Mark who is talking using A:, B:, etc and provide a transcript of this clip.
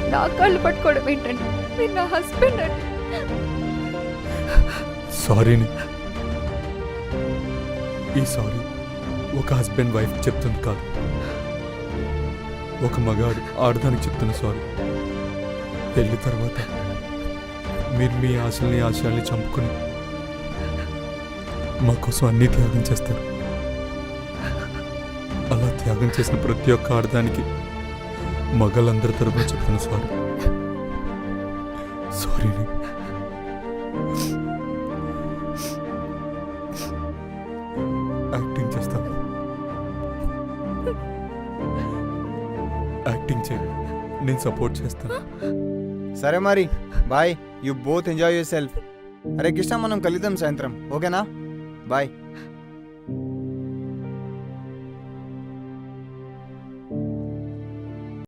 A: మీరు నా కాళ్ళు పట్టుకోవడం ఏంటండి? మీరు నా హస్బెండ్ అండి.
B: సారీని. ఈ సారీ ఒక హస్బెండ్ వైఫ్ చెప్తుంది కాదు, ఒక మగాడు ఆడదానికి చెప్తున్న సారీ. పెళ్లి తర్వాత మీరు మీ ఆశయాల్ని చంపుకుని మా కోసం అన్నీ త్యాగం చేస్తారు. అలా త్యాగం చేసిన ప్రతి ఒక్క ఆడదానికి మగాళ్ళందరి తరపున చెప్తున్న సారీ. సారీని. యాక్టింగ్ చేస్తాను. యాక్టింగ్ చేయి, నేను సపోర్ట్ చేస్తాను.
C: సరే మరి bye. You both enjoy yourself. అరే కృష్ణ, మనం కలుద్దాం సాయంత్రం, ఓకేనా? బాయ్.